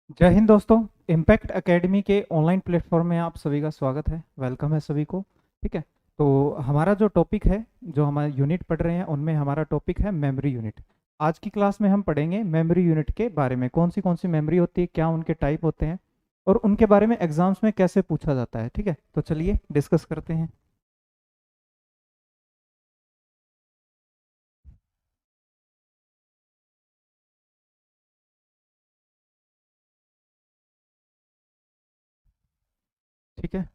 जय हिंद दोस्तों। Impact academy के ऑनलाइन प्लेटफॉर्म में आप सभी का स्वागत है। वेलकम है सभी को। ठीक है, तो हमारा जो टॉपिक है, जो हमारे यूनिट पढ़ रहे हैं, उनमें हमारा टॉपिक है मेमोरी यूनिट। आज की क्लास में हम पढ़ेंगे मेमोरी यूनिट के बारे में, कौन सी मेमोरी होती है, क्या उनके टाइप होते हैं और उनके बारे में एग्जाम्स में कैसे पूछा जाता है। ठीक है, तो चलिए डिस्कस करते हैं। ठीक है,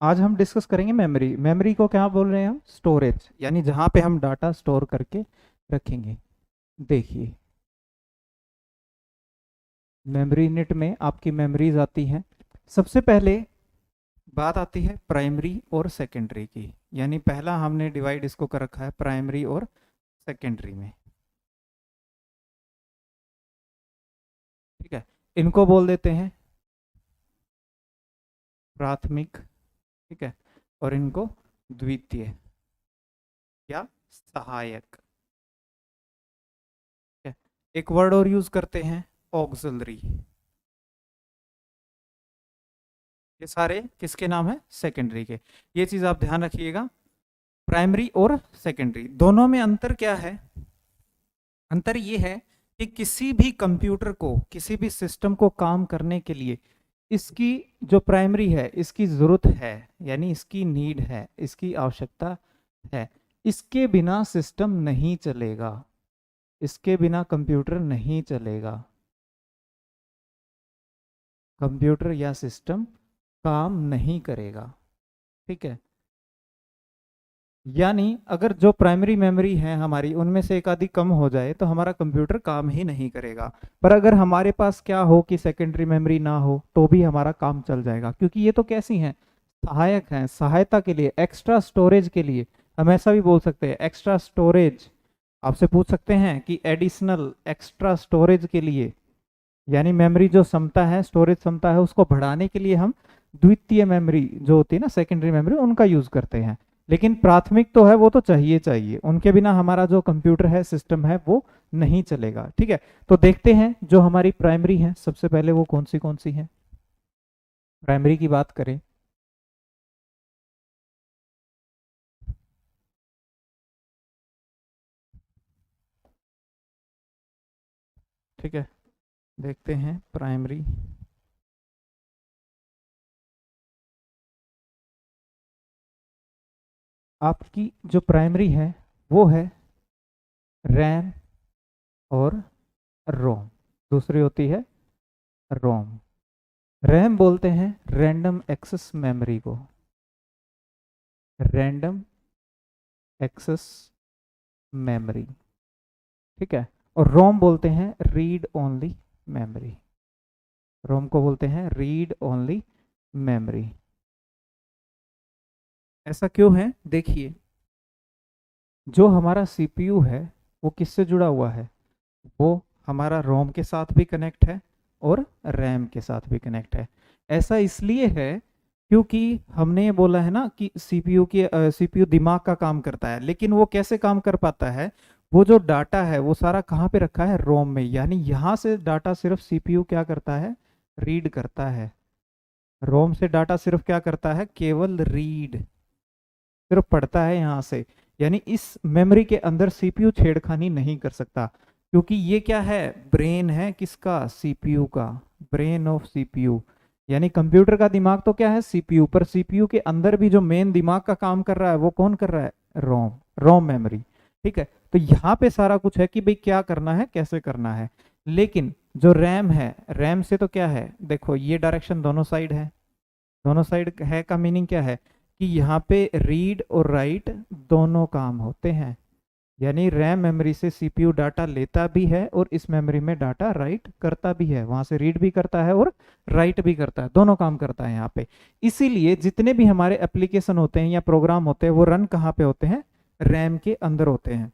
आज हम डिस्कस करेंगे मेमोरी। मेमोरी को क्या बोल रहे हैं हम? स्टोरेज, यानी जहाँ पे हम डाटा स्टोर करके रखेंगे। देखिए, मेमोरी यूनिट में आपकी मेमोरीज आती हैं। सबसे पहले बात आती है प्राइमरी और सेकेंडरी की, यानी पहला हमने डिवाइड इसको कर रखा है प्राइमरी और सेकेंडरी में। ठीक है, इनको बोल देते हैं प्राथमिक। ठीक है, और इनको द्वितीय या सहायक। ठीक है, एक वर्ड और यूज करते हैं, ऑक्सिलरी। ये सारे किसके नाम है? सेकेंडरी के। ये चीज आप ध्यान रखिएगा, प्राइमरी और सेकेंडरी दोनों में अंतर क्या है? अंतर ये है कि किसी भी कंप्यूटर को, किसी भी सिस्टम को काम करने के लिए इसकी जो प्राइमरी है, इसकी जरूरत है, यानी इसकी नीड है, इसकी आवश्यकता है। इसके बिना सिस्टम नहीं चलेगा, इसके बिना कंप्यूटर नहीं चलेगा, कंप्यूटर या सिस्टम काम नहीं करेगा। ठीक है, यानी अगर जो प्राइमरी मेमोरी है हमारी, उनमें से एक आधी कम हो जाए तो हमारा कंप्यूटर काम ही नहीं करेगा। पर अगर हमारे पास क्या हो कि सेकेंडरी मेमोरी ना हो तो भी हमारा काम चल जाएगा, क्योंकि ये तो कैसी हैं? सहायक हैं, सहायता के लिए, एक्स्ट्रा स्टोरेज के लिए। हम ऐसा भी बोल सकते हैं एक्स्ट्रा स्टोरेज। आपसे पूछ सकते हैं कि एडिशनल एक्स्ट्रा स्टोरेज के लिए, यानी मेमोरी जो क्षमता है, स्टोरेज क्षमता है, उसको बढ़ाने के लिए हम द्वितीय मेमोरी जो होती है ना, सेकेंडरी मेमोरी, उनका यूज करते हैं। लेकिन प्राथमिक तो है, वो तो चाहिए चाहिए, उनके बिना हमारा जो कंप्यूटर है, सिस्टम है, वो नहीं चलेगा। ठीक है, तो देखते हैं जो हमारी प्राइमरी है सबसे पहले वो कौन सी है। प्राइमरी की बात करें, ठीक है, देखते हैं प्राइमरी। आपकी जो प्राइमरी है वो है रैम और रोम। दूसरी होती है रोम। रैम बोलते हैं रैंडम एक्सेस मेमोरी को, रैंडम एक्सेस मेमोरी। ठीक है, और रोम बोलते हैं रीड ओनली मेमोरी। रोम को बोलते हैं रीड ओनली मेमोरी। ऐसा क्यों है? देखिए, जो हमारा सीपीयू है वो किससे जुड़ा हुआ है? वो हमारा रोम के साथ भी कनेक्ट है और रैम के साथ भी कनेक्ट है। ऐसा इसलिए है क्योंकि हमने ये बोला है ना कि सीपीयू दिमाग का काम करता है, लेकिन वो कैसे काम कर पाता है? वो जो डाटा है वो सारा कहाँ पे रखा है? रोम में। यानी यहाँ से डाटा सिर्फ सीपीयू क्या करता है? रीड करता है। रोम से डाटा सिर्फ क्या करता है? केवल रीड, सिर्फ पढ़ता है यहाँ से। यानी इस मेमोरी के अंदर सीपीयू छेड़खानी नहीं कर सकता, क्योंकि ये क्या है? ब्रेन है किसका? सीपीयू का, ब्रेन ऑफ सीपीयू। यानी कंप्यूटर का दिमाग तो क्या है? सीपीयू। पर सीपीयू के अंदर भी जो मेन दिमाग का काम कर रहा है वो कौन कर रहा है? रोम, रोम मेमोरी। ठीक है, तो यहाँ पे सारा कुछ है कि भाई क्या करना है, कैसे करना है। लेकिन जो रैम है, रैम से तो क्या है? देखो, ये डायरेक्शन दोनों साइड है। दोनों साइड है का मीनिंग क्या है? कि यहाँ पे रीड और राइट दोनों काम होते हैं। यानी रैम मेमोरी से सीपीयू डाटा लेता भी है और इस मेमोरी में डाटा राइट करता भी है, वहां से रीड भी करता है और राइट भी करता है, दोनों काम करता है यहाँ पे। इसीलिए जितने भी हमारे एप्लीकेशन होते हैं या प्रोग्राम होते हैं वो रन कहाँ पे होते हैं? रैम के अंदर होते हैं।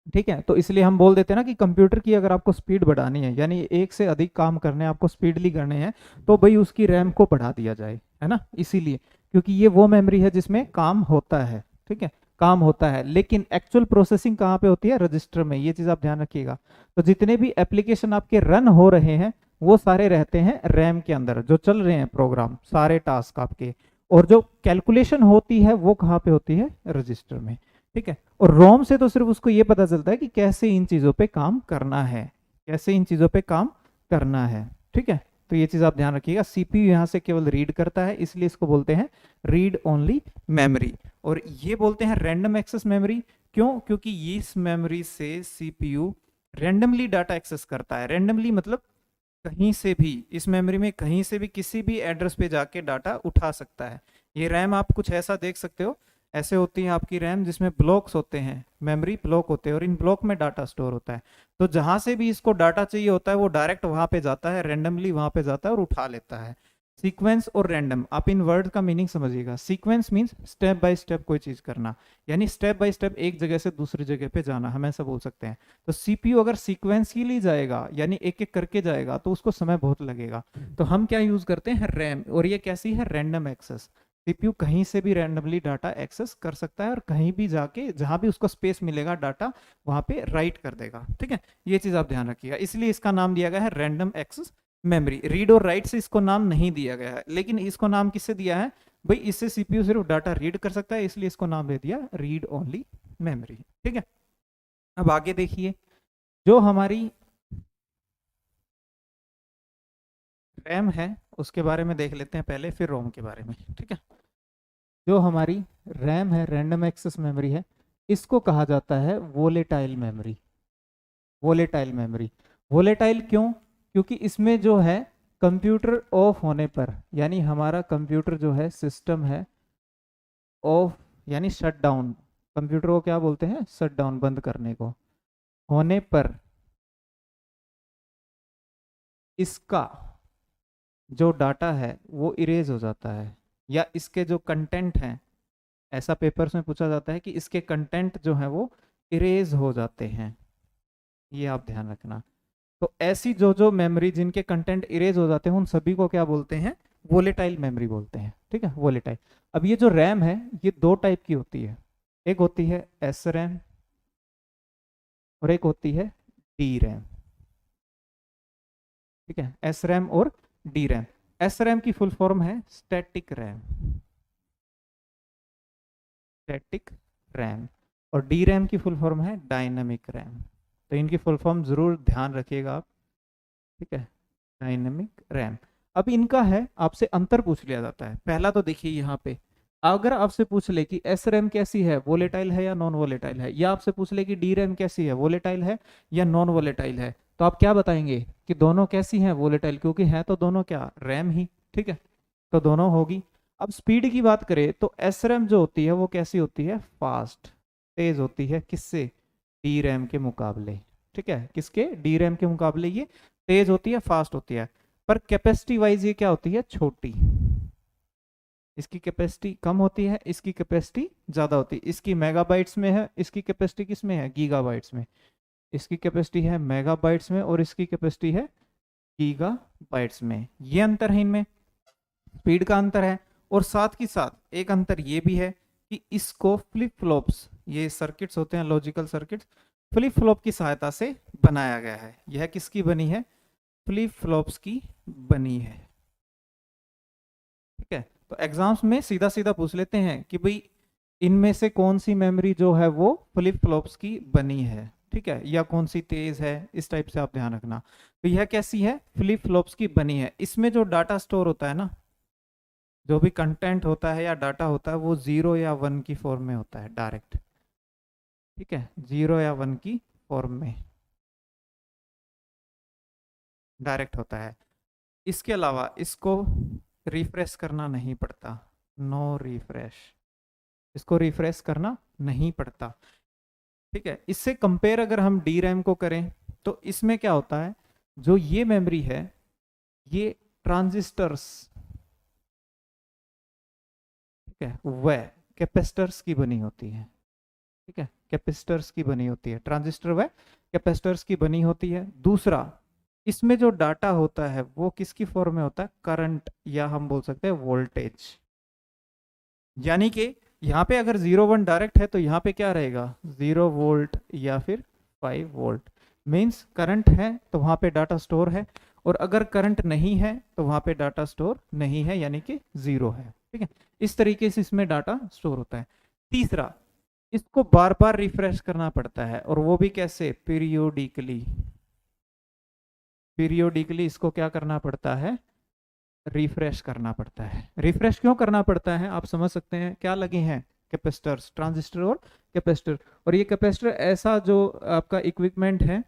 ठीक है, तो इसलिए हम बोल देते हैं ना कि कंप्यूटर की अगर आपको स्पीड बढ़ानी है, यानी एक से अधिक काम करने हैं आपको, स्पीडली करने हैं, तो भाई उसकी रैम को बढ़ा दिया जाए, है ना। इसीलिए, क्योंकि ये वो मेमोरी है जिसमें काम होता है। ठीक है, काम होता है, लेकिन एक्चुअल प्रोसेसिंग कहाँ पे होती है? रजिस्टर में। ये चीज आप ध्यान रखिएगा। तो जितने भी एप्लीकेशन आपके रन हो रहे हैं वो सारे रहते हैं रैम के अंदर, जो चल रहे हैं प्रोग्राम सारे टास्क आपके, और जो कैलकुलेशन होती है वो कहाँ पे होती है, रजिस्टर में। ठीक है, और रोम से तो सिर्फ उसको ये पता चलता है कि कैसे इन चीजों पे काम करना है, कैसे इन चीजों पे काम करना है। ठीक है, तो ये चीज आप ध्यान रखिएगा, सीपीयू यहाँ से केवल रीड करता है, इसलिए इसको बोलते हैं रीड ओनली मेमोरी। और ये बोलते हैं रैंडम एक्सेस मेमोरी, क्यों, क्योंकि इस मेमोरी से सीपीयू रैंडमली डाटा एक्सेस करता है। रैंडमली मतलब कहीं से भी, इस मेमोरी में कहीं से भी किसी भी एड्रेस पे जाके डाटा उठा सकता है। ये रैम आप कुछ ऐसा देख सकते हो, ऐसे होती है आपकी रैम जिसमें ब्लॉक्स होते हैं, मेमोरी ब्लॉक होते हैं, और इन ब्लॉक में डाटा स्टोर होता है। तो जहां से भी इसको डाटा चाहिए होता है वो डायरेक्ट वहां पे जाता है, रैंडमली वहां पे जाता है और उठा लेता है। सीक्वेंस और रैंडम, आप इन वर्ड का मीनिंग समझिएगा। Sequence means step by step कोई चीज करना, यानी स्टेप बाय स्टेप एक जगह से दूसरी जगह पे जाना, हम ऐसा बोल सकते हैं। तो सीपीयू अगर सीक्वेंशियली जाएगा, यानी एक एक करके जाएगा, तो उसको समय बहुत लगेगा। तो हम क्या यूज करते हैं, रैम, और ये कैसी है, रैंडम एक्सेस। सीपीयू कहीं से भी रैंडमली डाटा एक्सेस कर सकता है, और कहीं भी जाके जहां भी उसको स्पेस मिलेगा डाटा वहां पे राइट कर देगा। ठीक है, ये चीज आप ध्यान रखिएगा, इसलिए इसका नाम दिया गया है रैंडम एक्सेस मेमोरी। रीड और राइट से इसको नाम नहीं दिया गया है, लेकिन इसको नाम किससे दिया है, भाई इससे सीपीयू सिर्फ डाटा रीड कर सकता है, इसलिए इसको नाम दे दिया रीड ओनली मेमोरी। ठीक है, अब आगे देखिए, जो हमारी रैम है उसके बारे में देख लेते हैं पहले, फिर रोम के बारे में। ठीक है, जो हमारी रैम है, रैंडम एक्सेस मेमोरी है, इसको कहा जाता है volatile memory. Volatile memory, volatile क्यों, क्योंकि इसमें जो है कंप्यूटर ऑफ होने पर, यानी हमारा कंप्यूटर जो है, सिस्टम है ऑफ यानी शट डाउन, कंप्यूटर को क्या बोलते हैं, शट डाउन, बंद करने को, होने पर इसका जो डाटा है वो इरेज हो जाता है, या इसके जो कंटेंट हैं, ऐसा पेपर्स में पूछा जाता है कि इसके कंटेंट जो है वो इरेज हो जाते हैं, ये आप ध्यान रखना। तो ऐसी जो जो मेमोरी जिनके कंटेंट इरेज हो जाते हैं उन सभी को क्या बोलते हैं, वोलेटाइल मेमोरी बोलते हैं। ठीक है, वोलेटाइल। अब ये जो रैम है ये दो टाइप की होती है, एक होती है एस रैम और एक होती है डी रैम। ठीक है, एस रैम और डी रैम। एस रैम की फुल फॉर्म है स्टैटिक रैम, स्टैटिक रैम, और डी रैम की फुल फॉर्म है डायनामिक रैम। तो इनकी फुल फॉर्म जरूर ध्यान रखिएगा आप। ठीक है, डायनेमिक रैम। अब इनका है, आपसे अंतर पूछ लिया जाता है। पहला तो देखिए यहाँ पे, अगर आपसे पूछ ले कि एस रैम कैसी है, वोलेटाइल है या नॉन वोलेटाइल है, या आपसे पूछ ले कि डी रैम कैसी है, वोलेटाइल है या नॉन वोलेटाइल है, तो आप क्या बताएंगे कि दोनों कैसी हैं, वोलेटाइल, क्योंकि है तो दोनों क्या, रैम ही। ठीक है, तो दोनों होगी। अब स्पीड की बात करें तो एस रैम जो होती है वो कैसी होती है, फास्ट, तेज होती है, किससे, डी रैम के मुकाबले। ठीक है, किसके, डी रैम के मुकाबले ये तेज होती है, फास्ट होती है। पर कैपेसिटी वाइज ये क्या होती है, छोटी, इसकी कैपेसिटी कम होती है, इसकी कैपेसिटी ज्यादा होती है। इसकी मेगाबाइट्स में है, इसकी कैपेसिटी किस में है, गीगाबाइट्स में। इसकी कैपेसिटी है मेगाबाइट्स में और इसकी कैपेसिटी है गीगाबाइट्स में। ये अंतर है इनमें, स्पीड का अंतर है। और साथ ही साथ एक अंतर ये भी है कि इसको फ्लिप फ्लॉप्स, ये सर्किट्स होते हैं लॉजिकल सर्किट्स, फ्लिप फ्लॉप की सहायता से बनाया गया है। यह किसकी बनी है, फ्लिप फ्लॉप्स की बनी है। ठीक है, तो एग्जाम्स में सीधा सीधा पूछ लेते हैं कि भाई इनमें से कौन सी मेमोरी जो है वो फ्लिप फ्लॉप्स की बनी है। ठीक है, या कौन सी तेज है, इस टाइप से आप ध्यान रखना। तो यह कैसी है, फ्लिप फ्लॉप्स की बनी है। इसमें जो डाटा स्टोर होता है ना, जो भी कंटेंट होता है या डाटा होता है वो 0 या 1 की फॉर्म में होता है डायरेक्ट। ठीक है, 0 या 1 की फॉर्म में डायरेक्ट होता है। इसके अलावा इसको रिफ्रेश करना नहीं पड़ता, नो रिफ्रेश, इसको रिफ्रेश करना नहीं पड़ता। ठीक है, इससे कंपेयर अगर हम डी रैम को करें तो इसमें क्या होता है, जो ये मेमोरी है ये ट्रांजिस्टर्स, ठीक है, वह कैपेसिटर्स की बनी होती है। ठीक है, कैपेसिटर्स की बनी होती है, ट्रांजिस्टर व कैपेसिटर्स की बनी होती है। दूसरा, इसमें जो डाटा होता है वो किसकी फॉर्म में होता है, करंट, या हम बोल सकते हैं वोल्टेज। यानी कि यहाँ पे अगर 0 1 डायरेक्ट है तो यहाँ पे क्या रहेगा, 0 वोल्ट या फिर 5 वोल्ट। मीन्स करंट है तो वहां पे डाटा स्टोर है, और अगर करंट नहीं है तो वहां पे डाटा स्टोर नहीं है, यानी कि 0 है। ठीक है, इस तरीके से इसमें डाटा स्टोर होता है। तीसरा, इसको बार बार रिफ्रेश करना पड़ता है, और वो भी कैसे? पीरियोडिकली। पीरियोडिकली इसको क्या करना पड़ता है? रिफ्रेश करना पड़ता है। रिफ्रेश क्यों करना पड़ता है आप समझ सकते हैं, क्या लगे हैं? कैपेसिटर्स, ट्रांजिस्टर और कैपेसिटर। और ये कैपेसिटर ऐसा जो आपका इक्विपमेंट है,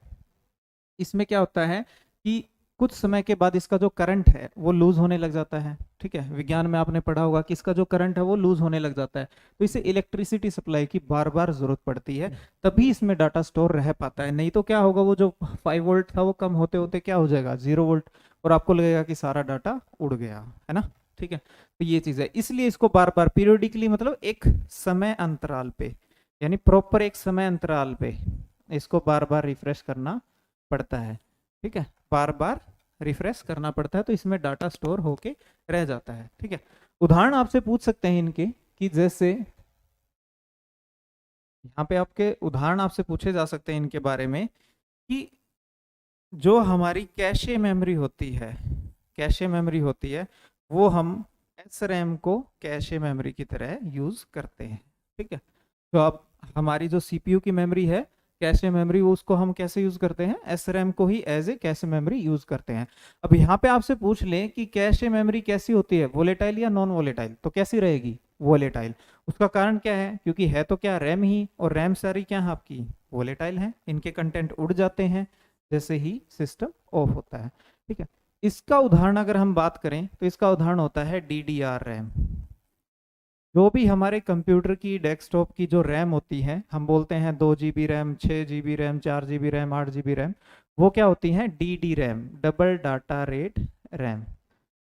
इसमें क्या होता है कि कुछ समय के बाद इसका जो करंट है वो लूज होने लग जाता है। ठीक है, विज्ञान में आपने पढ़ा होगा कि इसका जो करंट है वो लूज होने लग जाता है, तो इसे इलेक्ट्रिसिटी सप्लाई की बार बार जरूरत पड़ती है, तभी इसमें डाटा स्टोर रह पाता है। नहीं तो क्या होगा, वो जो 5 वोल्ट था वो कम होते होते क्या हो जाएगा? 0 वोल्ट, और आपको लगेगा कि सारा डाटा उड़ गया, है ना। ठीक है, तो ये चीज है, इसलिए इसको बार बार पीरियोडिकली मतलब एक समय अंतराल पे, यानी प्रॉपर एक समय अंतराल पे इसको बार बार रिफ्रेश करना पड़ता है। ठीक है, बार बार रिफ्रेश करना पड़ता है, तो इसमें डाटा स्टोर होके रह जाता है। ठीक है, उदाहरण आपसे पूछ सकते हैं इनके, कि जैसे यहाँ पे आपके उदाहरण आपसे पूछे जा सकते हैं इनके बारे में, कि जो हमारी कैशे मेमोरी होती है, कैशे मेमोरी होती है, वो हम SRAM को कैशे मेमोरी की तरह यूज करते हैं। ठीक है, तो अब हमारी जो CPU की मेमोरी है, कैशे मेमोरी, उसको हम कैसे यूज करते हैं? SRAM को ही as a cache memory use करते हैं। अब यहाँ पे आपसे पूछ लें कि कैशे मेमोरी कैसी होती है, वोलेटाइल या नॉन वोलेटाइल, तो कैसी रहेगी? वोलेटाइल। उसका कारण क्या है? क्योंकि है तो क्या, रैम ही, और रैम सारी क्या है आपकी? वोलेटाइल है, इनके कंटेंट उड़ जाते हैं जैसे ही सिस्टम ऑफ होता है। ठीक है, इसका उदाहरण अगर हम बात करें तो इसका उदाहरण होता है DDR रैम। जो भी हमारे कंप्यूटर की, डेस्कटॉप की जो रैम होती है, हम बोलते हैं 2 GB RAM, 6 GB RAM, 4 GB RAM, 8 GB RAM, वो क्या होती हैं? DD RAM, double data rate RAM.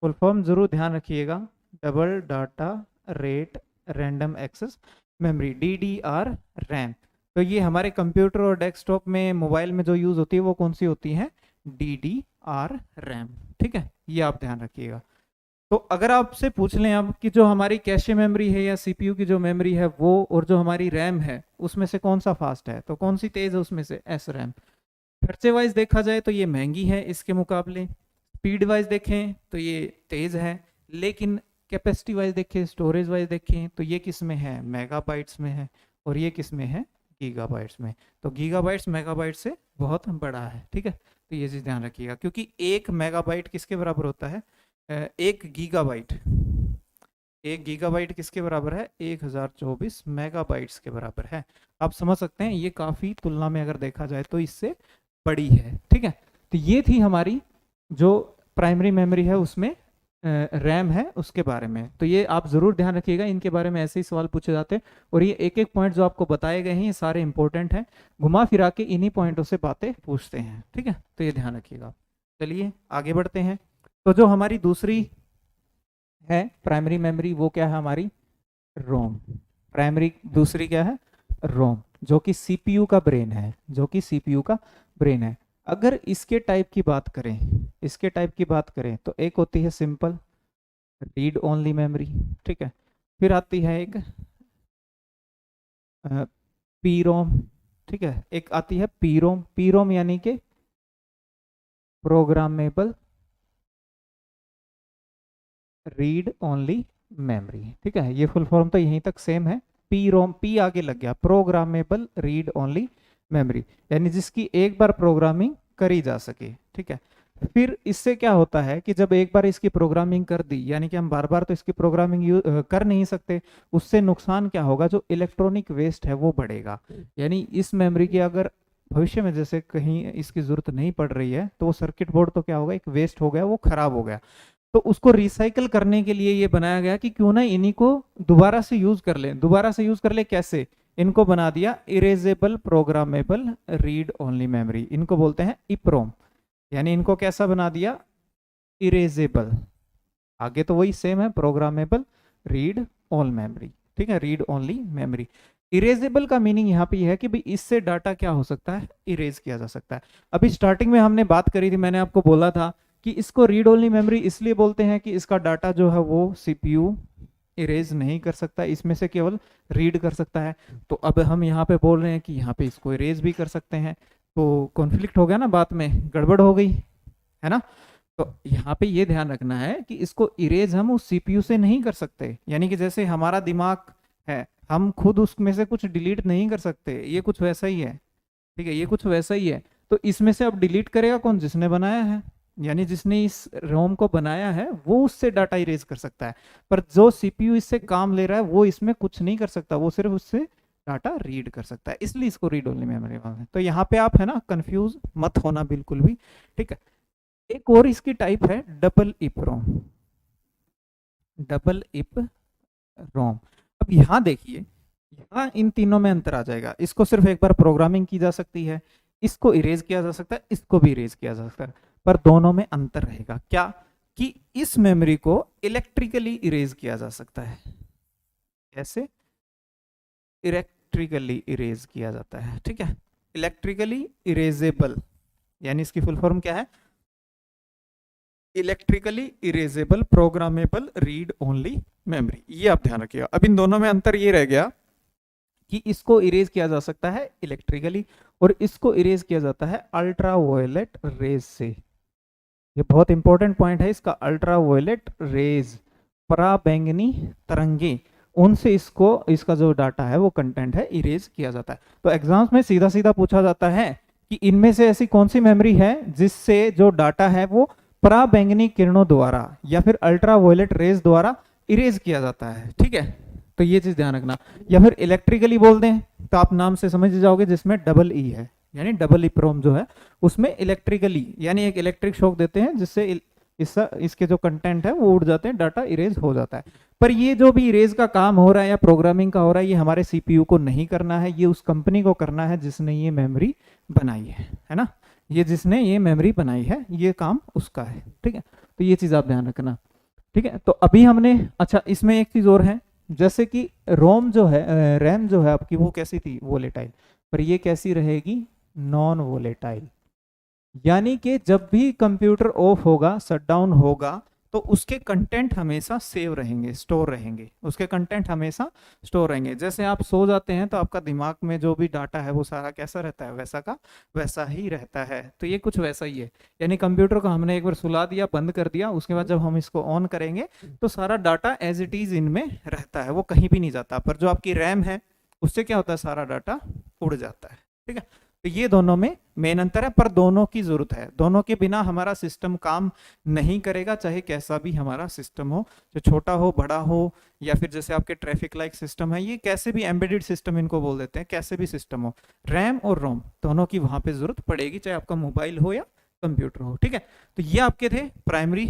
Full form जरूर ध्यान रखिएगा, double data rate random access memory, DDR RAM. तो ये हमारे कंप्यूटर और डेस्कटॉप में, मोबाइल में जो यूज होती है वो कौन सी होती है? DDR RAM. ठीक है, ये आप ध्यान रखिएगा। तो अगर आपसे पूछ लें अब कि जो हमारी कैशे मेमोरी है या CPU की जो मेमोरी है वो, और जो हमारी रैम है, उसमें से कौन सा फास्ट है, तो कौन सी तेज है उसमें से? SRAM। खर्चे वाइज देखा जाए तो ये महंगी है इसके मुकाबले, स्पीड वाइज देखें तो ये तेज है, लेकिन कैपेसिटी वाइज देखें, स्टोरेज वाइज देखें तो ये किस में है? मेगाबाइट्स में है, और ये किस में है? गीगाबाइट्स में। तो गीगाबाइट्स मेगाबाइट से बहुत बड़ा है। ठीक है, तो ये चीज ध्यान रखिएगा, क्योंकि 1 मेगाबाइट किसके बराबर होता है? 1 गीगाबाइट, 1 गीगाबाइट किसके बराबर है? 1024 मेगाबाइट्स के बराबर है। आप समझ सकते हैं ये काफी तुलना में अगर देखा जाए तो इससे बड़ी है। ठीक है, तो ये थी हमारी जो प्राइमरी मेमोरी है उसमें रैम है उसके बारे में। तो ये आप जरूर ध्यान रखिएगा, इनके बारे में ऐसे ही सवाल पूछे जाते हैं, और ये एक एक पॉइंट जो आपको बताए गए हैं ये सारे इंपॉर्टेंट हैं, घुमा फिरा के इन्हीं पॉइंटों से बातें पूछते हैं। ठीक है, तो ये ध्यान रखिएगा। चलिए आगे बढ़ते हैं। तो जो हमारी दूसरी है प्राइमरी मेमोरी, वो क्या है हमारी? रोम। प्राइमरी दूसरी क्या है? रोम, जो कि CPU का ब्रेन है, जो कि CPU का ब्रेन है। अगर इसके टाइप की बात करें, इसके टाइप की बात करें तो एक होती है सिंपल रीड ओनली मेमोरी। ठीक है, फिर आती है एक पीरोम। ठीक है, एक आती है पीरोम। पीरोम यानी कि प्रोग्रामेबल रीड ओनली मेमोरी। ठीक है, ये फुल फॉर्म तो यहीं तक सेम है, पी रोम, पी आगे लग गया, प्रोग्रामेबल रीड ओनली मेमोरी, यानी जिसकी एक बार प्रोग्रामिंग करी जा सके। ठीक है, फिर इससे क्या होता है कि जब एक बार इसकी प्रोग्रामिंग कर दी, यानी कि हम बार बार तो इसकी प्रोग्रामिंग कर नहीं सकते, उससे नुकसान क्या होगा? जो इलेक्ट्रॉनिक वेस्ट है वो बढ़ेगा। यानी इस मेमोरी की अगर भविष्य में जैसे कहीं इसकी जरूरत नहीं पड़ रही है तो वो सर्किट बोर्ड तो क्या होगा? एक वेस्ट हो गया, वो खराब हो गया। तो उसको रिसाइकल करने के लिए ये बनाया गया कि क्यों ना इन्हीं को दोबारा से यूज कर ले। दोबारा से यूज कर ले कैसे? इनको बना दिया erasable programmable read only memory, इनको बोलते हैं इप्रोम। यानी इनको कैसा बना दिया? इरेजेबल। आगे तो वही सेम है, प्रोग्रामेबल रीड ऑल मेमोरी। ठीक है, रीड ओनली मेमोरी। इरेजेबल का मीनिंग यहाँ पे है कि भाई इससे डाटा क्या हो सकता है? इरेज किया जा सकता है। अभी स्टार्टिंग में हमने बात करी थी, मैंने आपको बोला था कि इसको रीड ओनली मेमोरी इसलिए बोलते हैं कि इसका डाटा जो है वो CPU इरेज नहीं कर सकता, इसमें से केवल रीड कर सकता है। तो अब हम यहाँ पे बोल रहे हैं कि यहाँ पे इसको इरेज भी कर सकते हैं, तो कॉन्फ्लिक्ट हो गया ना, बात में गड़बड़ हो गई है ना। तो यहाँ पे ये ध्यान रखना है कि इसको इरेज हम उस सीपीयू से नहीं कर सकते, यानी कि जैसे हमारा दिमाग है, हम खुद उसमें से कुछ डिलीट नहीं कर सकते, ये कुछ वैसा ही है। ठीक है, ये कुछ वैसा ही है। तो इसमें से अब डिलीट करेगा कौन? जिसने बनाया है, यानी जिसने इस रोम को बनाया है वो उससे डाटा इरेज कर सकता है। पर जो सीपीयू इससे काम ले रहा है वो इसमें कुछ नहीं कर सकता, वो सिर्फ उससे डाटा रीड कर सकता है, इसलिए इसको रीड ओनली मेमोरी बोलते हैं। तो यहाँ पे आप है ना कंफ्यूज मत होना बिल्कुल भी। ठीक है, एक और इसकी टाइप है डबल इप रोम। डबल इप रोम। अब यहाँ देखिए, यहाँ इन तीनों में अंतर आ जाएगा। इसको सिर्फ एक बार प्रोग्रामिंग की जा सकती है, इसको इरेज किया जा सकता है, इसको भी इरेज किया जा सकता है, पर दोनों में अंतर रहेगा। क्या? कि इस मेमोरी को इलेक्ट्रिकली इरेज किया जा सकता है। कैसे? इलेक्ट्रिकली इरेज किया जाता है। ठीक है, इलेक्ट्रिकली इरेजेबल, यानी इसकी फुल फॉर्म क्या है? Electrically erasable programmable read only memory. ये आप ध्यान रखिएगा। अब इन दोनों में अंतर ये रह गया कि इसको इरेज किया जा सकता है इलेक्ट्रिकली और इसको इरेज किया जाता है अल्ट्रा वायलेट रेज से। ये बहुत इंपॉर्टेंट पॉइंट है इसका, अल्ट्रा वायलेट रेज, पराबैंगनी तरंगे, उनसे इसको, इसका जो डाटा है वो कंटेंट है इरेज किया जाता है। तो एग्जाम्स में सीधा सीधा पूछा जाता है कि इनमें से ऐसी कौन सी मेमोरी है जिससे जो डाटा है वो पराबैंगनी किरणों द्वारा या फिर अल्ट्रा वायलेट रेज द्वारा इरेज किया जाता है। ठीक है, तो ये चीज ध्यान रखना। या फिर इलेक्ट्रिकली बोल दें तो आप नाम से समझ जाओगे, जिसमें डबल ई है, यानी डबल इप्रोम जो है उसमें इलेक्ट्रिकली, यानी एक इलेक्ट्रिक शॉक देते हैं जिससे इसके जो कंटेंट है वो उड़ जाते हैं, डाटा इरेज हो जाता है। पर ये जो भी इरेज का काम हो रहा है या प्रोग्रामिंग का हो रहा है, ये हमारे सीपीयू को नहीं करना है, ये उस कंपनी को करना है जिसने ये मेमोरी बनाई है ना। ये जिसने ये मेमोरी बनाई है ये काम उसका है। ठीक है, तो ये चीज आप ध्यान रखना। ठीक है, तो अभी हमने, अच्छा इसमें एक चीज और है, जैसे कि रोम जो है, रैम जो है आपकी वो कैसी थी? वोलेटाइल, पर ये कैसी रहेगी? Non volatile. यानी कि जब भी कंप्यूटर ऑफ होगा, शट डाउन होगा, तो उसके कंटेंट हमेशा सेव रहेंगे, स्टोर रहेंगे, उसके कंटेंट हमेशा स्टोर रहेंगे। जैसे आप सो जाते हैं तो आपका दिमाग में जो भी डाटा है वो सारा कैसा रहता है? वैसा का वैसा ही रहता है। तो ये कुछ वैसा ही है, यानी कंप्यूटर को हमने एक बार सुला दिया, बंद कर दिया, उसके बाद जब हम इसको ऑन करेंगे तो सारा डाटा एज इट इज इनमें रहता है, वो कहीं भी नहीं जाता। पर जो आपकी रैम है उससे क्या होता है? सारा डाटा उड़ जाता है। ठीक है, तो ये दोनों में मेन अंतर है, पर दोनों की जरूरत है। दोनों के बिना हमारा सिस्टम काम नहीं करेगा, चाहे कैसा भी हमारा सिस्टम हो, जो छोटा हो बड़ा हो, या फिर जैसे आपके ट्रैफिक लाइट सिस्टम है, ये कैसे भी एम्बेडेड सिस्टम इनको बोल देते हैं, कैसे भी सिस्टम हो, रैम और रोम दोनों की वहां पे जरूरत पड़ेगी, चाहे आपका मोबाइल हो या कंप्यूटर हो। ठीक है, तो ये आपके थे प्राइमरी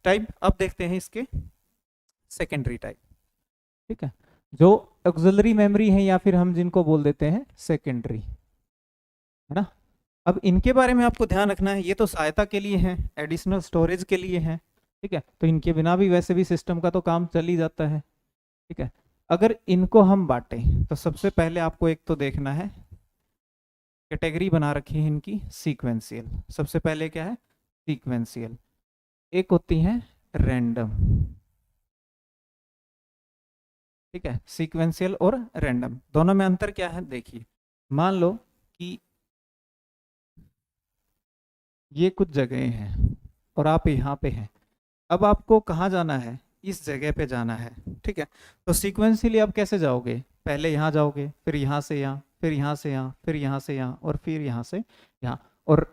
टाइप। अब देखते हैं इसके सेकेंडरी टाइप। ठीक है, जो ऑक्सिलरी मेमोरी है या फिर हम जिनको बोल देते हैं सेकेंडरी, है ना। अब इनके बारे में आपको ध्यान रखना है, ये तो सहायता के लिए है, एडिशनल स्टोरेज के लिए है। ठीक है, तो इनके बिना भी वैसे भी सिस्टम का तो काम चल ही जाता है। ठीक है, अगर इनको हम बांटें तो सबसे पहले आपको एक तो देखना है, कैटेगरी बना रखी है इनकी सीक्वेंशियल। सबसे पहले क्या है? सीक्वेंशियल। एक होती है रैंडम। ठीक है, सीक्वेंशियल और रैंडम दोनों में अंतर क्या है? देखिए, मान लो कि ये कुछ जगह हैं और आप यहाँ पे हैं। अब आपको कहाँ जाना है? इस जगह पे जाना है। ठीक है, तो सीक्वेंशियली आप कैसे जाओगे? पहले यहाँ जाओगे, फिर यहाँ से यहाँ, फिर यहाँ से यहाँ, फिर यहाँ से यहाँ, और फिर यहाँ से यहाँ। और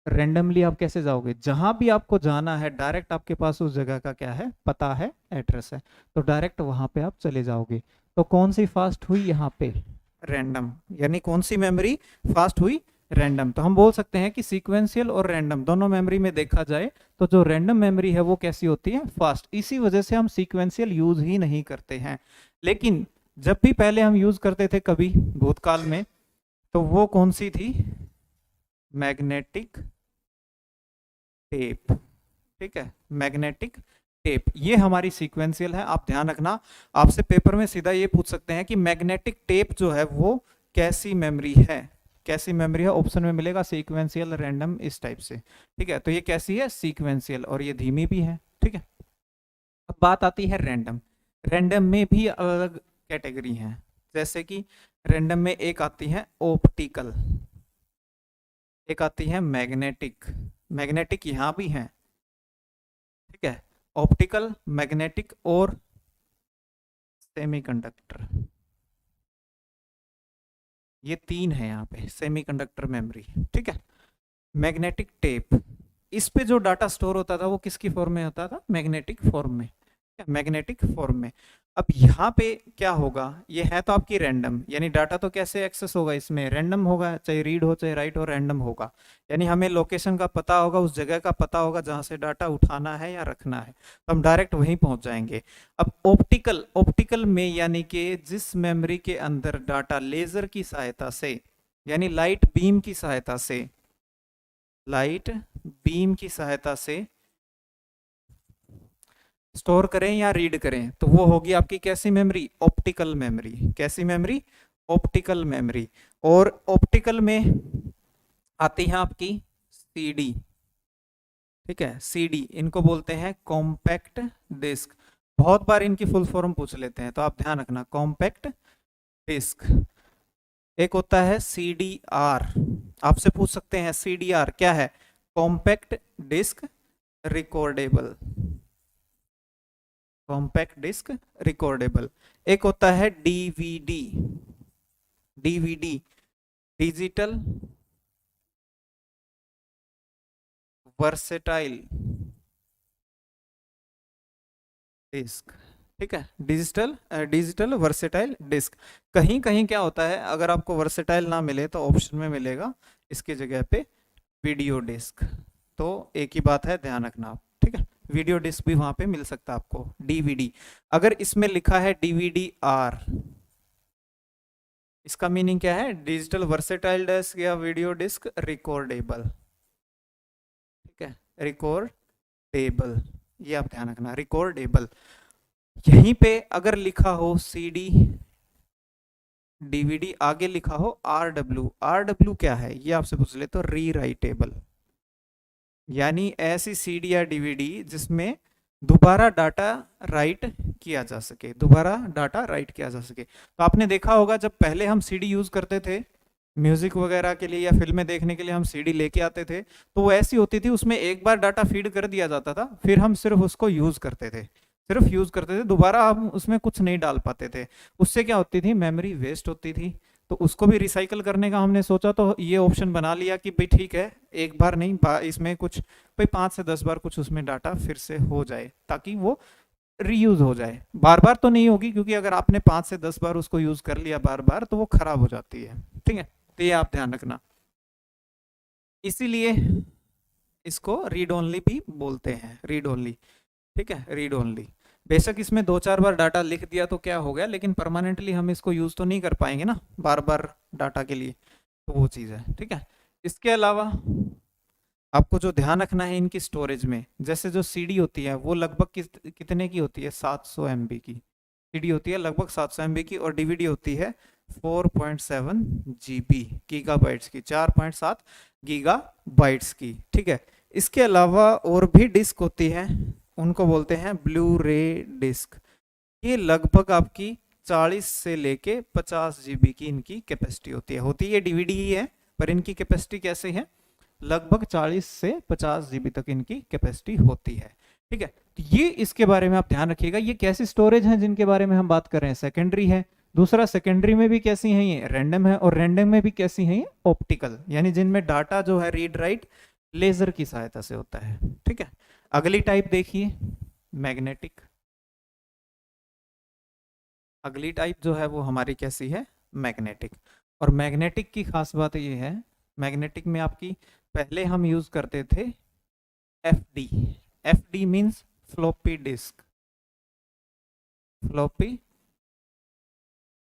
रेंडमली आप कैसे जाओगे? जहाँ भी आपको जाना है डायरेक्ट आपके पास उस जगह का क्या है? पता है, एड्रेस है, तो डायरेक्ट वहाँ पे आप चले जाओगे। तो कौन सी फास्ट हुई यहाँ पे? रैंडम। यानी कौन सी मेमोरी फास्ट हुई? रैंडम। तो हम बोल सकते हैं कि सीक्वेंशियल और रैंडम दोनों मेमोरी में देखा जाए तो जो रैंडम मेमोरी है वो कैसी होती है? फास्ट। इसी वजह से हम सीक्वेंशियल यूज ही नहीं करते हैं। लेकिन जब भी पहले हम यूज करते थे कभी भूतकाल में, तो वो कौन सी थी? Magnetic tape. ठीक है, मैग्नेटिक टेप, ये हमारी सीक्वेंशियल है। आप ध्यान रखना, आपसे पेपर में सीधा ये पूछ सकते हैं कि मैग्नेटिक टेप जो है वो कैसी मेमोरी है? कैसी मेमोरी है? ऑप्शन में मिलेगा सीक्वेंशियल, रैंडम, इस टाइप से। ठीक है, तो ये कैसी है? सीक्वेंशियल, और ये धीमी भी है। ठीक है, अब बात आती है रैंडम। रैंडम में भी अलग कैटेगरी है, जैसे कि रैंडम में एक आती है ऑप्टिकल, एक आती है मैग्नेटिक। मैग्नेटिक यहाँ भी है, ऑप्टिकल, मैग्नेटिक और सेमीकंडक्टर, ये तीन है यहाँ पे सेमीकंडक्टर मेमोरी। ठीक है। मैग्नेटिक टेप, इस पे जो डाटा स्टोर होता था वो किसकी फॉर्म में होता था? मैग्नेटिक फॉर्म में, मैग्नेटिक फॉर्म में। अब यहाँ पे क्या होगा, ये है तो आपकी रैंडम, यानी डाटा तो कैसे एक्सेस होगा, इसमें रैंडम होगा, चाहे रीड हो चाहे राइट हो, रैंडम होगा। यानी हमें लोकेशन का पता होगा, उस जगह का पता होगा जहाँ से डाटा उठाना है या रखना है, तो हम डायरेक्ट वहीं पहुंच जाएंगे। अब ऑप्टिकल, ऑप्टिकल में यानी कि जिस मेमोरी के अंदर डाटा लेजर की सहायता से, यानी लाइट बीम की सहायता से, लाइट बीम की सहायता से स्टोर करें या रीड करें, तो वो होगी आपकी कैसी मेमोरी? Optical memory. कैसी मेमोरी? Optical memory. और ऑप्टिकल में आती है आपकी सीडी। ठीक है, सीडी, इनको बोलते हैं कॉम्पैक्ट डिस्क। बहुत बार इनकी फुल फॉर्म पूछ लेते हैं, तो आप ध्यान रखना, कॉम्पैक्ट डिस्क। एक होता है सीडीआर, आपसे पूछ सकते हैं सीडीआर क्या है? Compact disc recordable, compact disc recordable. एक होता है DVD, DVD digital versatile disc. ठीक है, डिजिटल डिजिटल वर्सेटाइल डिस्क। कहीं कहीं क्या होता है, अगर आपको वर्सेटाइल ना मिले तो ऑप्शन में मिलेगा इसकी जगह पे वीडियो डिस्क, तो एक ही बात है, ध्यान रखना आप। ठीक है, वीडियो डिस्क भी वहां पे मिल सकता है आपको, डीवीडी। अगर इसमें लिखा है डीवीडी आर, इसका मीनिंग क्या है? डिजिटल वर्सेटाइल डिस्क या वीडियो डिस्क रिकॉर्डेबल। ठीक है, रिकॉर्डेबल, ये आप ध्यान रखना, रिकॉर्डेबल। यहीं पे अगर लिखा हो सीडी डीवीडी, आगे लिखा हो आरडब्ल्यू, आरडब्ल्यू क्या है ये आपसे पूछ ले तो री राइटेबल, यानी ऐसी सीडी या डीवीडी जिसमें दोबारा डाटा राइट किया जा सके, दोबारा डाटा राइट किया जा सके। तो आपने देखा होगा जब पहले हम सीडी यूज करते थे म्यूजिक वगैरह के लिए या फिल्में देखने के लिए, हम सीडी लेके आते थे, तो वो ऐसी होती थी, उसमें एक बार डाटा फीड कर दिया जाता था, फिर हम सिर्फ उसको यूज करते थे, सिर्फ यूज करते थे, दोबारा हम उसमें कुछ नहीं डाल पाते थे। उससे क्या होती थी? मेमोरी वेस्ट होती थी। तो उसको भी रिसाइकल करने का हमने सोचा, तो ये ऑप्शन बना लिया कि भाई ठीक है, एक बार नहीं, इसमें कुछ भाई 5 से 10 बार कुछ उसमें डाटा फिर से हो जाए, ताकि वो रीयूज हो जाए। बार बार तो नहीं होगी, क्योंकि अगर आपने 5 से 10 बार उसको यूज कर लिया बार बार, तो वो खराब हो जाती है। ठीक है, तो ये आप ध्यान रखना, इसीलिए इसको रीड ओनली भी बोलते हैं, रीड ओनली। ठीक है, रीड ओनली। बेशक इसमें 2-4 बार डाटा लिख दिया तो क्या हो गया, लेकिन परमानेंटली हम इसको यूज तो नहीं कर पाएंगे ना बार बार डाटा के लिए, तो वो चीज़ है। ठीक है, इसके अलावा आपको जो ध्यान रखना है इनकी स्टोरेज में, जैसे जो सीडी होती है वो लगभग कितने की होती है? 700 MB की सीडी होती है, लगभग 700 MB की। और डीवीडी होती है 4.7 GB, गीगाबाइट्स की, 4.7 गीगाबाइट्स की। ठीक है, इसके अलावा और भी डिस्क होती है, उनको बोलते हैं ब्लू रे डिस्क। ये लगभग आपकी 40 से लेके 50 GB की इनकी कैपेसिटी होती है डीवीडी ही है, पर इनकी कैपेसिटी कैसे है? लगभग 40 से 50 GB तक इनकी कैपेसिटी होती है। ठीक है, तो ये इसके बारे में आप ध्यान रखिएगा। ये कैसी स्टोरेज है जिनके बारे में हम बात कर रहे हैं? सेकेंडरी है। दूसरा, सेकेंडरी में भी कैसी है? ये रैंडम है। और रैंडम में भी कैसी है? ये ऑप्टिकल, यानी जिनमें डाटा जो है रीड राइट लेजर की सहायता से होता है। ठीक है, अगली टाइप देखिए, मैग्नेटिक। अगली टाइप जो है वो हमारी कैसी है? मैग्नेटिक। और मैग्नेटिक की खास बात ये है, मैग्नेटिक में आपकी पहले हम यूज करते थे FD. FD means floppy disk, floppy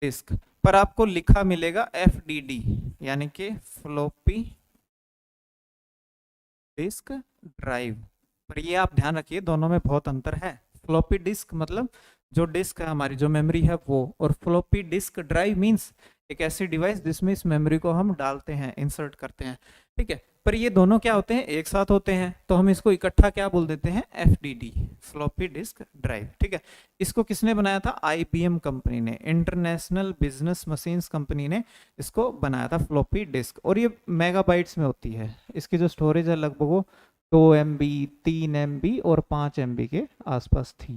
disk, पर आपको लिखा मिलेगा एफडीडी, यानी कि फ्लॉपी डिस्क ड्राइव। पर ये आप ध्यान रखिए, दोनों में बहुत अंतर है। फ्लॉपी डिस्क मतलब जो डिस्क है हमारी, जो मेमोरी है वो, और फ्लॉपी डिस्क ड्राइव मींस एक ऐसी डिवाइस जिसमें इस मेमोरी को हम डालते हैं, इंसर्ट करते हैं। ठीक है, पर ये दोनों क्या होते हैं? एक साथ होते हैं, तो हम इसको इकट्ठा क्या बोल देते हैं? FDD, floppy disk drive. ठीक है, इसको किसने बनाया था? आईबीएम कंपनी ने, इंटरनेशनल बिजनेस मशीन्स कंपनी ने इसको बनाया था, फ्लॉपी डिस्क। और ये मेगाबाइट्स में होती है, इसकी जो स्टोरेज है लगभग वो 2 MB, 3 MB और 5 MB के आसपास थी।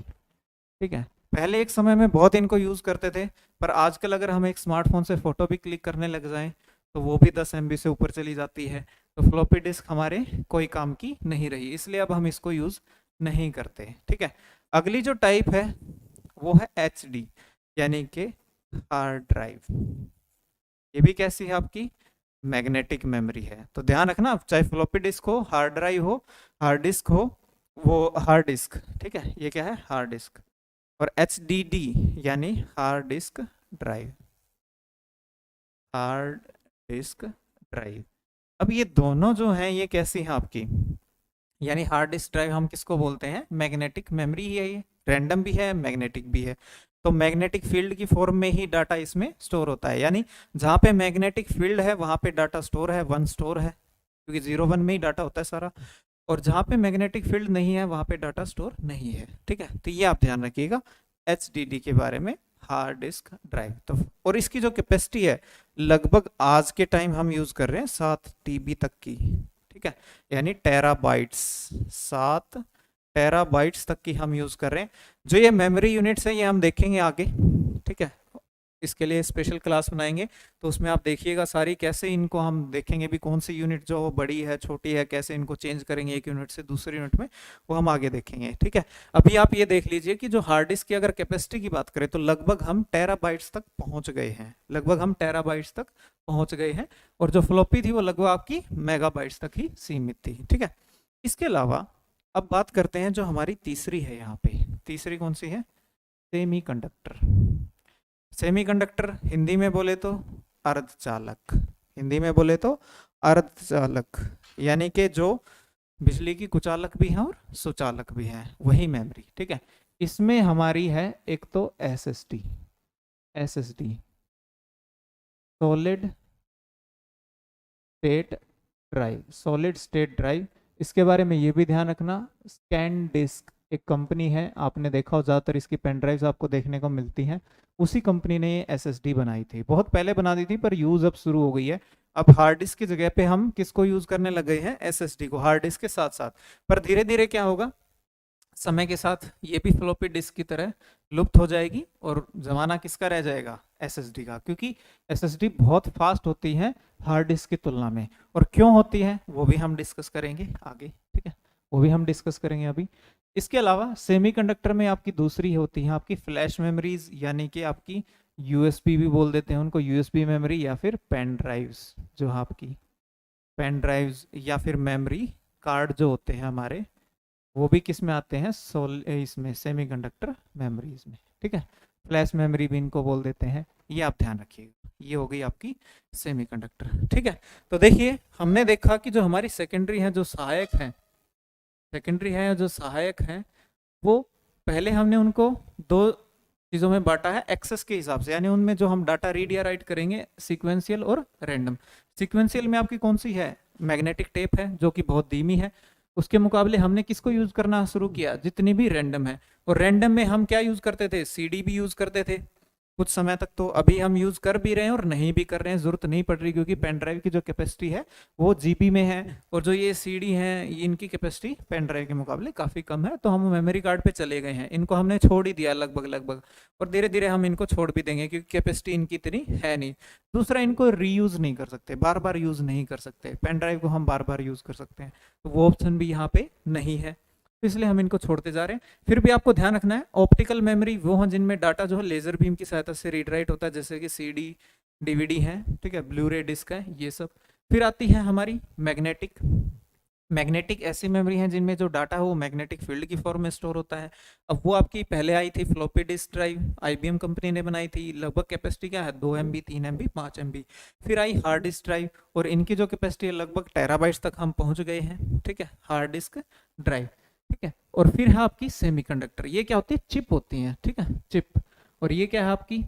ठीक है, पहले एक समय में बहुत इनको यूज़ करते थे, पर आजकल अगर हम एक स्मार्टफोन से फ़ोटो भी क्लिक करने लग जाएं तो वो भी 10 MB से ऊपर चली जाती है। तो फ्लॉपी डिस्क हमारे कोई काम की नहीं रही, इसलिए अब हम इसको यूज़ नहीं करते। ठीक है, अगली जो टाइप है वो है HD, यानी कि हार्ड ड्राइव। ये भी कैसी है आपकी? मैग्नेटिक मेमोरी है। तो ध्यान रखना, चाहे फ्लॉपी डिस्क हो, हार्ड ड्राइव हो, हार्ड डिस्क हो, वो हार्ड डिस्क। ठीक है, ये क्या है? Hard disk. और HDD यानी hard disk drive, hard disk drive. अब ये दोनों जो हैं ये कैसी हैं आपकी? यानी हार्ड डिस्क ड्राइव हम किसको बोलते हैं? मैग्नेटिक मेमोरी ही है। ये रैंडम भी है, मैग्नेटिक भी है। तो मैग्नेटिक फील्ड की फॉर्म में ही डाटा इसमें स्टोर होता है, यानी जहाँ पे मैग्नेटिक फील्ड है वहाँ पे डाटा स्टोर है, वन स्टोर है, क्योंकि 0 1 में ही डाटा होता है सारा। और जहाँ पे मैग्नेटिक फील्ड नहीं है वहाँ पे डाटा स्टोर नहीं है। ठीक है, तो ये आप ध्यान रखिएगा HDD के बारे में, हार्ड डिस्क ड्राइव। तो और इसकी जो कैपेसिटी है लगभग आज के टाइम हम यूज कर रहे हैं 7 TB तक की। ठीक है, यानी टेराबाइट्स, 7 TB तक की हम यूज कर रहे हैं। जो ये मेमोरी यूनिट्स है ये हम देखेंगे आगे। ठीक है, इसके लिए स्पेशल क्लास बनाएंगे, तो उसमें आप देखिएगा सारी कैसे इनको हम देखेंगे भी, कौन सी यूनिट जो बड़ी है छोटी है, कैसे इनको चेंज करेंगे एक यूनिट से दूसरी यूनिट में, वो हम आगे देखेंगे। ठीक है, अभी आप ये देख लीजिए कि जो हार्ड डिस्क की अगर कैपेसिटी की बात करें तो लगभग हम टेराबाइट्स तक पहुंच गए हैं, लगभग हम टेराबाइट्स तक पहुंच गए हैं। और जो फ्लॉपी थी वो लगभग आपकी मेगाबाइट्स तक ही सीमित थी। ठीक है, इसके अलावा अब बात करते हैं जो हमारी तीसरी है यहाँ पे। तीसरी कौन सी है? सेमीकंडक्टर। सेमीकंडक्टर हिंदी में बोले तो अर्धचालक, हिंदी में बोले तो अर्धचालक, यानी कि जो बिजली की कुचालक भी है और सुचालक भी है, वही मेमोरी। ठीक है, इसमें हमारी है एक तो SSD, solid state drive, solid state drive. इसके बारे में ये भी ध्यान रखना, स्कैन डिस्क एक कंपनी है, आपने देखा हो ज़्यादातर इसकी पेन ड्राइव्स आपको देखने को मिलती हैं। उसी कंपनी ने ये SSD बनाई थी, बहुत पहले बना दी थी पर यूज़ अब शुरू हो गई है। अब हार्ड डिस्क की जगह पे हम किसको यूज़ करने लग गए हैं? SSD को, हार्ड डिस्क के साथ साथ। पर धीरे धीरे क्या होगा, समय के साथ ये भी फ्लॉपी डिस्क की तरह लुप्त हो जाएगी और जमाना किसका रह जाएगा? SSD का, क्योंकि SSD बहुत फास्ट होती है हार्ड डिस्क की तुलना में। और क्यों होती है वो भी हम डिस्कस करेंगे आगे। ठीक है, वो भी हम डिस्कस करेंगे अभी। इसके अलावा सेमीकंडक्टर में आपकी दूसरी होती है आपकी फ्लैश मेमोरीज, यानी कि आपकी USB भी बोल देते हैं उनको, USB मेमोरी या फिर पेन ड्राइव्स। जो आपकी पेन ड्राइव्स या फिर मेमोरी कार्ड जो होते हैं हमारे, वो भी किस में आते हैं? इसमें सेमीकंडक्टर मेमोरीज में। ठीक है, फ्लैश मेमोरी भी इनको बोल देते हैं, ये आप ध्यान रखिएगा। ये हो गई आपकी सेमीकंडक्टर। ठीक है, तो देखिए हमने देखा कि जो हमारी सेकेंडरी है, जो सहायक है, सेकेंडरी है जो सहायक हैं, वो पहले हमने उनको दो चीज़ों में बांटा है एक्सेस के हिसाब से, यानी उनमें जो हम डाटा रीड या राइट करेंगे, सीक्वेंशियल और रैंडम। सीक्वेंशियल में आपकी कौन सी है? मैग्नेटिक टेप है, जो कि बहुत धीमी है। उसके मुकाबले हमने किसको यूज करना शुरू किया? जितनी भी रैंडम है। और रैंडम में हम क्या यूज करते थे? CD भी यूज करते थे कुछ समय तक। तो अभी हम यूज कर भी रहे हैं और नहीं भी कर रहे हैं, जरूरत नहीं पड़ रही, क्योंकि पेन ड्राइव की जो कैपेसिटी है वो GB में है, और जो ये CD है इनकी कैपेसिटी पेन ड्राइव के मुकाबले काफी कम है। तो हम मेमोरी कार्ड पे चले गए हैं, इनको हमने छोड़ ही दिया लगभग लगभग, और धीरे धीरे हम इनको छोड़ भी देंगे, क्योंकि कैपेसिटी इनकी इतनी है नहीं। दूसरा, इनको रीयूज नहीं कर सकते, बार बार यूज नहीं कर सकते। पेन ड्राइव को हम बार बार यूज कर सकते हैं, तो वो ऑप्शन भी यहाँ पे नहीं है, तो इसलिए हम इनको छोड़ते जा रहे हैं। फिर भी आपको ध्यान रखना है, ऑप्टिकल मेमोरी वो हैं जिनमें डाटा जो है लेजर बीम की सहायता से रीड राइट होता है, जैसे कि CD, DVD है, ठीक है, ब्लू रे डिस्क है, ये सब। फिर आती है हमारी मैग्नेटिक। मैग्नेटिक ऐसी मेमोरी है जिनमें जो डाटा है वो मैग्नेटिक फील्ड की फॉर्म में स्टोर होता है। अब वो आपकी पहले आई थी floppy disk drive, IBM company ने बनाई थी। लगभग कैपेसिटी क्या है? 2 MB, 3 MB, 5 MB। फिर आई हार्ड डिस्क ड्राइव, और इनकी जो कैपेसिटी है लगभग टेराबाइट्स तक हम पहुंच गए हैं। ठीक है, हार्ड डिस्क ड्राइव। ठीक है, और फिर है आपकी सेमीकंडक्टर। ये क्या होती है? चिप होती है। ठीक है, चिप। और ये क्या है आपकी?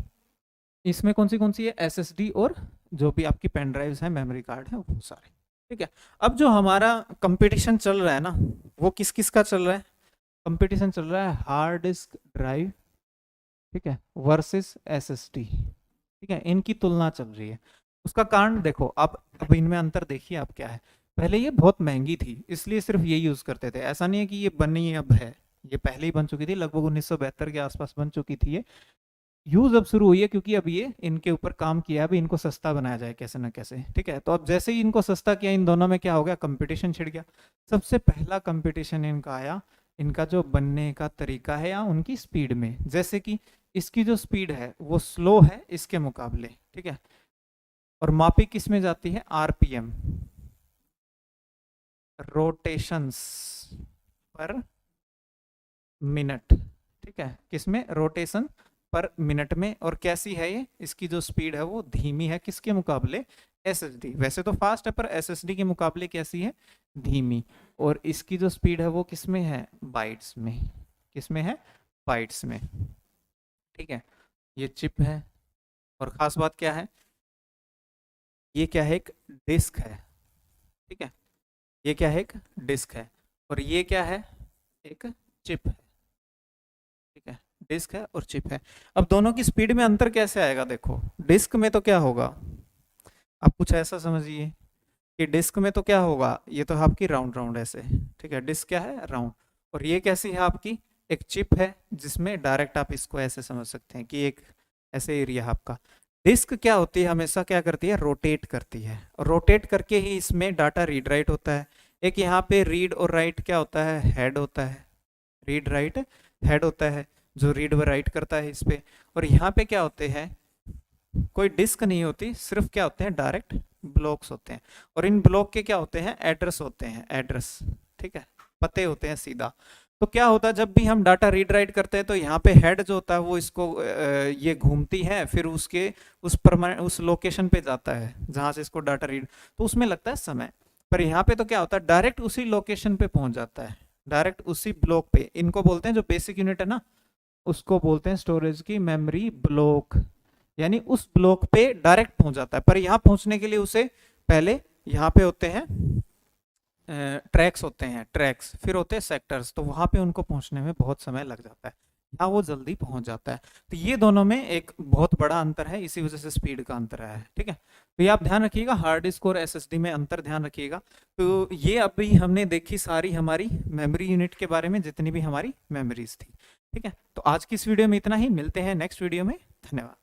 इसमें कौन सी है? SSD और जो भी आपकी पेन ड्राइव्स हैं, मेमोरी कार्ड है, वो सारे। ठीक है, अब जो हमारा कंपटीशन चल रहा है ना, वो किस किस का चल रहा है? कंपटीशन चल रहा है हार्ड डिस्क ड्राइव, ठीक है, वर्सेस SSD। ठीक है, इनकी तुलना चल रही है। उसका कारण देखो, अब इनमें अंतर देखिए आप क्या है। पहले ये बहुत महंगी थी, इसलिए सिर्फ ये यूज़ करते थे। ऐसा नहीं है कि ये बनी अब है, ये पहले ही बन चुकी थी, लगभग 1972 के आसपास बन चुकी थी ये। यूज अब शुरू हुई है क्योंकि अब ये इनके ऊपर काम किया, अभी इनको सस्ता बनाया जाए कैसे ना कैसे, ठीक है। तो अब जैसे ही इनको सस्ता किया, इन दोनों में क्या हो गया, कंपटीशन छिड़ गया। सबसे पहला कंपटीशन इनका आया इनका जो बनने का तरीका है या उनकी स्पीड में। जैसे कि इसकी जो स्पीड है वो स्लो है इसके मुकाबले, ठीक है। और मापी किस में जाती है, आरपीएम, रोटेशंस पर मिनट, ठीक है। किसमें, रोटेशन पर मिनट में। और कैसी है ये, इसकी जो स्पीड है वो धीमी है किसके मुकाबले, एसएसडी। वैसे तो फास्ट है पर एसएसडी के मुकाबले कैसी है, धीमी। और इसकी जो स्पीड है वो किसमें है, बाइट्स में। किसमें है, बाइट्स में, ठीक है। ये चिप है। और खास बात क्या है, ये क्या है, एक डिस्क है, ठीक है। ये क्या है, एक डिस्क है। और ये क्या है, एक चिप है, ठीक है। डिस्क है और चिप है। अब दोनों की स्पीड में अंतर कैसे आएगा, देखो डिस्क में तो क्या होगा, आप कुछ ऐसा समझिए कि डिस्क में तो क्या होगा, ये तो आपकी राउंड राउंड ऐसे, ठीक है। डिस्क क्या है, राउंड। और ये कैसी है आपकी, एक चिप है, जिसमें डायरेक्ट आप इसको ऐसे समझ सकते हैं कि एक ऐसे एरिया आपका। डिस्क क्या होती है, हमेशा क्या करती है, रोटेट करती है। और रोटेट करके ही इसमें डाटा रीड राइट होता है। एक यहाँ पे रीड और राइट क्या होता है, हेड होता है, रीड राइट हेड होता है जो रीड व राइट करता है इस पे। और यहाँ पे क्या होते हैं, कोई डिस्क नहीं होती, सिर्फ क्या होते हैं, डायरेक्ट ब्लॉक्स होते हैं। और इन ब्लॉक के क्या होते हैं, एड्रेस होते हैं, एड्रेस, ठीक है, पते होते हैं सीधा। तो क्या होता है, जब भी हम डाटा रीड राइट करते हैं तो यहाँ पे हेड जो होता है वो इसको ये घूमती है, फिर उसके उस लोकेशन पे जाता है जहां से इसको डाटा रीड, तो उसमें लगता है समय। पर यहाँ पे तो क्या होता है, डायरेक्ट उसी लोकेशन पे पहुंच जाता है, डायरेक्ट उसी ब्लॉक पे। इनको बोलते हैं, जो बेसिक यूनिट है ना, उसको बोलते हैं स्टोरेज की मेमोरी ब्लॉक, यानी उस ब्लॉक पे डायरेक्ट पहुंच जाता है। पर यहाँ पहुंचने के लिए उसे पहले यहाँ पे होते हैं ट्रैक्स, होते हैं ट्रैक्स, फिर होते हैं सेक्टर्स, तो वहां पे उनको पहुंचने में बहुत समय लग जाता है। यहाँ वो जल्दी पहुंच जाता है। तो ये दोनों में एक बहुत बड़ा अंतर है, इसी वजह से स्पीड का अंतर है, ठीक है। तो ये आप ध्यान रखिएगा, हार्ड डिस्क और एसएसडी में अंतर ध्यान रखिएगा। तो ये अभी हमने देखी सारी हमारी मेमोरी यूनिट के बारे में, जितनी भी हमारी मेमोरीज थी, ठीक है। तो आज की इस वीडियो में इतना ही, मिलते हैं नेक्स्ट वीडियो में, धन्यवाद।